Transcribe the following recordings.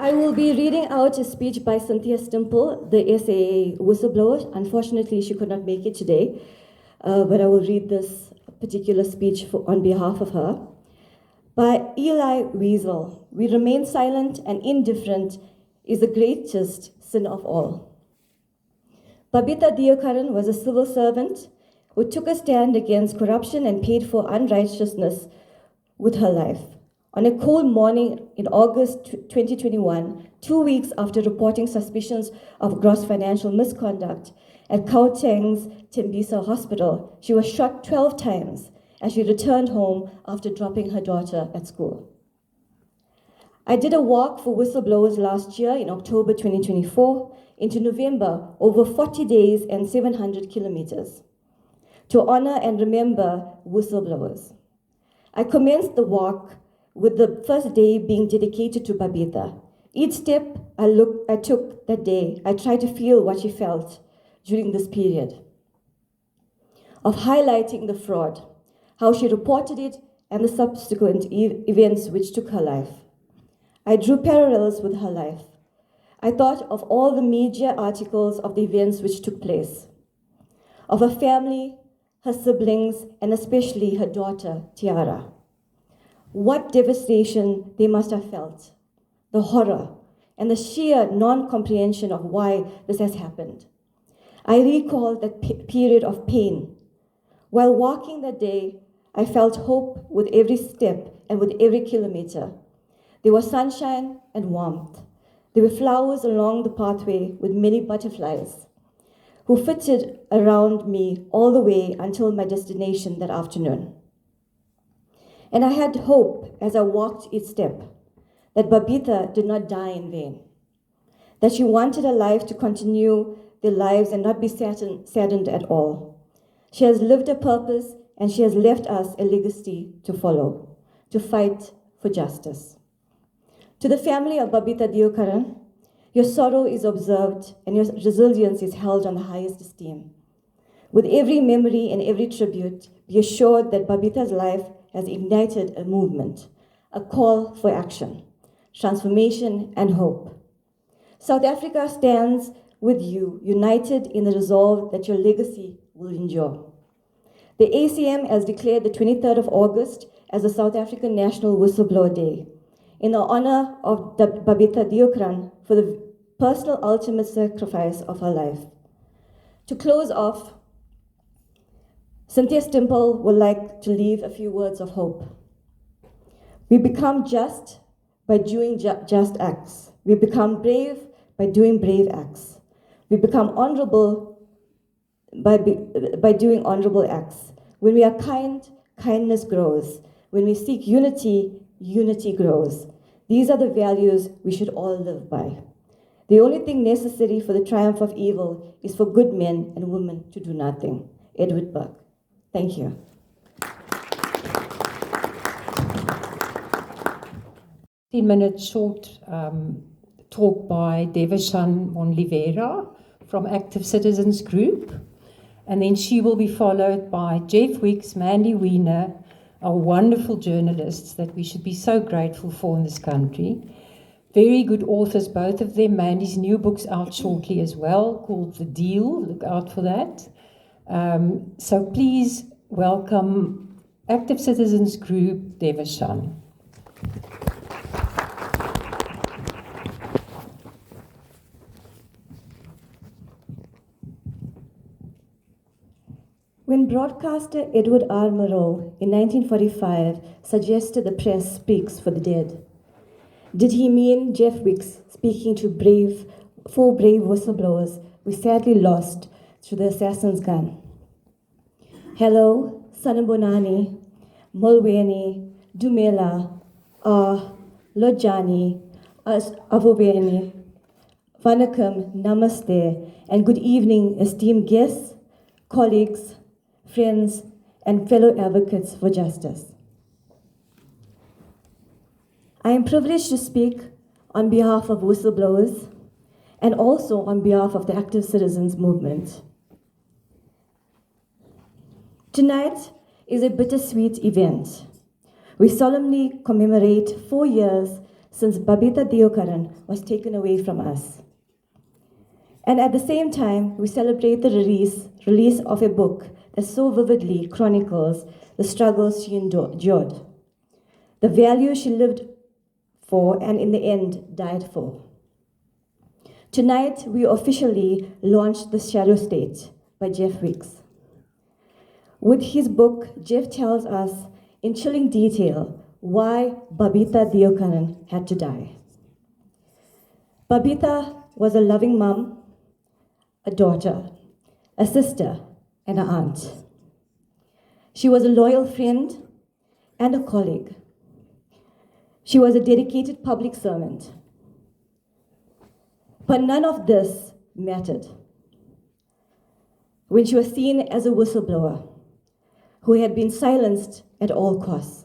I will be reading out a speech by Cynthia Stimpel, the SAA whistleblower. Unfortunately, she could not make it today, but I will read this particular speech on behalf of her. By Eli Wiesel, we remain silent and indifferent is the greatest sin of all. Babita Deokaran was a civil servant who took a stand against corruption and paid for unrighteousness with her life. On a cold morning in August 2021, 2 weeks after reporting suspicions of gross financial misconduct at Gauteng's Tembisa Hospital, she was shot 12 times as she returned home after dropping her daughter at school. I did a walk for whistleblowers last year in October 2024 into November, over 40 days and 700 kilometers, to honor and remember whistleblowers. I commenced the walk with the first day being dedicated to Babita. Each step I took that day, I tried to feel what she felt during this period of highlighting the fraud, how she reported it, and the subsequent events which took her life. I drew parallels with her life. I thought of all the media articles of the events which took place, of her family, her siblings, and especially her daughter, Tiara. What devastation they must have felt, the horror, and the sheer non-comprehension of why this has happened. I recall that period of pain. While walking that day, I felt hope with every step and with every kilometer. There was sunshine and warmth. There were flowers along the pathway with many butterflies who flitted around me all the way until my destination that afternoon. And I had hope as I walked each step that Babita did not die in vain, that she wanted her life to continue their lives and not be saddened at all. She has lived a purpose and she has left us a legacy to follow, to fight for justice. To the family of Babita Deokaran, your sorrow is observed and your resilience is held on the highest esteem. With every memory and every tribute, be assured that Babita's life has ignited a movement, a call for action, transformation, and hope. South Africa stands with you, united in the resolve that your legacy will endure. The ACM has declared the 23rd of August as the South African National Whistleblower Day, in the honor of Babita Deokaran for the personal ultimate sacrifice of her life. To close off, Cynthia Stimpel would like to leave a few words of hope. We become just by doing just acts. We become brave by doing brave acts. We become honorable by doing honorable acts. When we are kind, kindness grows. When we seek unity, unity grows. These are the values we should all live by. The only thing necessary for the triumph of evil is for good men and women to do nothing. Edward Burke. Thank you. Minute short talk by Devoshum Moodley-Veera from Active Citizens Group. And then she will be followed by Jeff Wicks, Mandy Wiener, our wonderful journalists that we should be so grateful for in this country. Very good authors, both of them. Mandy's new book's out shortly as well, called The Deal. Look out for that. So please welcome Active Citizens Group, Devoshum. When broadcaster Edward R. Murrow in 1945 suggested the press speaks for the dead, did he mean Jeff Wicks speaking to four brave whistleblowers we sadly lost through the assassin's gun? Hello, Sanabonani, Molweni, Dumela, Lojani, Avobeni, Vanakam, Namaste, and good evening, esteemed guests, colleagues, friends, and fellow advocates for justice. I am privileged to speak on behalf of whistleblowers and also on behalf of the Active Citizens Movement. Tonight is a bittersweet event. We solemnly commemorate 4 years since Babita Deokaran was taken away from us. And at the same time, we celebrate the release of a book that so vividly chronicles the struggles she endured, the values she lived for and in the end died for. Tonight, we officially launched The Shadow State by Jeff Wicks. With his book, Jeff tells us in chilling detail why Babita Deokaran had to die. Babita was a loving mom, a daughter, a sister, and an aunt. She was a loyal friend and a colleague. She was a dedicated public servant. But none of this mattered when she was seen as a whistleblower who had been silenced at all costs.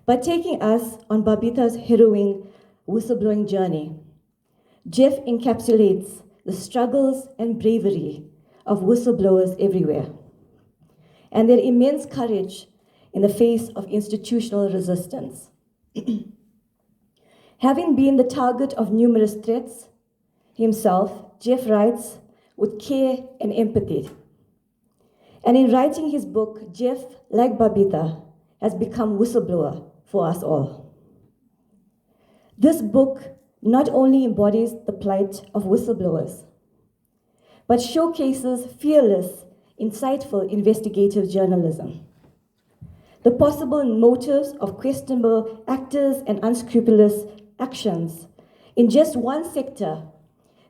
By taking us on Babita's harrowing whistleblowing journey, Jeff encapsulates the struggles and bravery of whistleblowers everywhere, and their immense courage in the face of institutional resistance. Having been the target of numerous threats himself, Jeff writes with care and empathy. And in writing his book, Jeff, like Babita, has become whistleblower for us all. This book not only embodies the plight of whistleblowers, but showcases fearless, insightful investigative journalism. The possible motives of questionable actors and unscrupulous actions in just one sector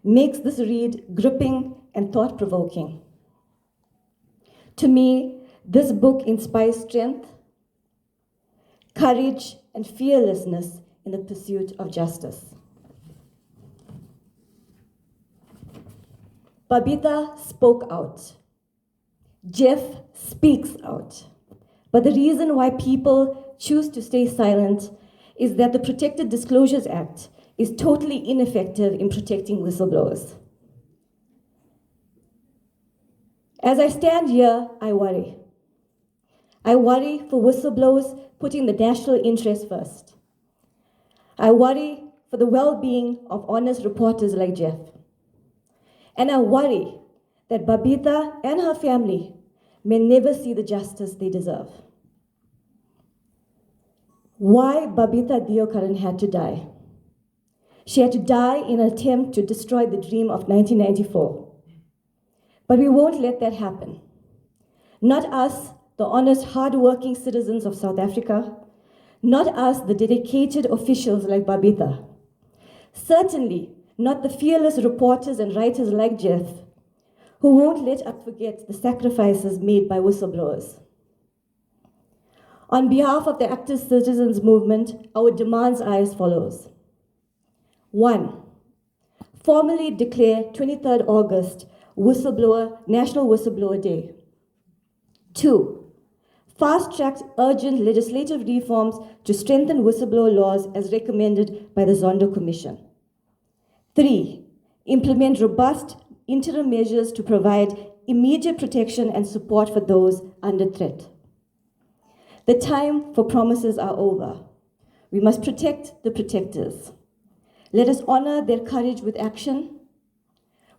makes this read gripping and thought-provoking. To me, this book inspires strength, courage, and fearlessness in the pursuit of justice. Babita spoke out. Jeff speaks out. But the reason why people choose to stay silent is that the Protected Disclosures Act is totally ineffective in protecting whistleblowers. As I stand here, I worry. I worry for whistleblowers putting the national interest first. I worry for the well-being of honest reporters like Jeff. And I worry that Babita and her family may never see the justice they deserve. Why Babita Deokaran had to die? She had to die in an attempt to destroy the dream of 1994. But we won't let that happen. Not us, the honest, hardworking citizens of South Africa. Not us, the dedicated officials like Babita. Certainly not the fearless reporters and writers like Jeff, who won't let us forget the sacrifices made by whistleblowers. On behalf of the Active Citizens Movement, our demands are as follows. 1. Formally declare 23rd August National Whistleblower Day. 2. Fast-track urgent legislative reforms to strengthen whistleblower laws as recommended by the Zondo Commission. 3. Implement robust interim measures to provide immediate protection and support for those under threat. The time for promises are over. We must protect the protectors. Let us honor their courage with action.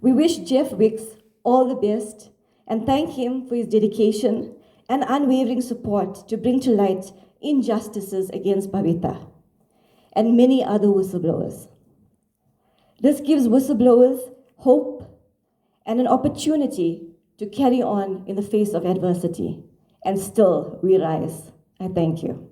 We wish Jeff Wicks all the best and thank him for his dedication and unwavering support to bring to light injustices against Babita and many other whistleblowers. This gives whistleblowers hope and an opportunity to carry on in the face of adversity. And still we rise. I thank you.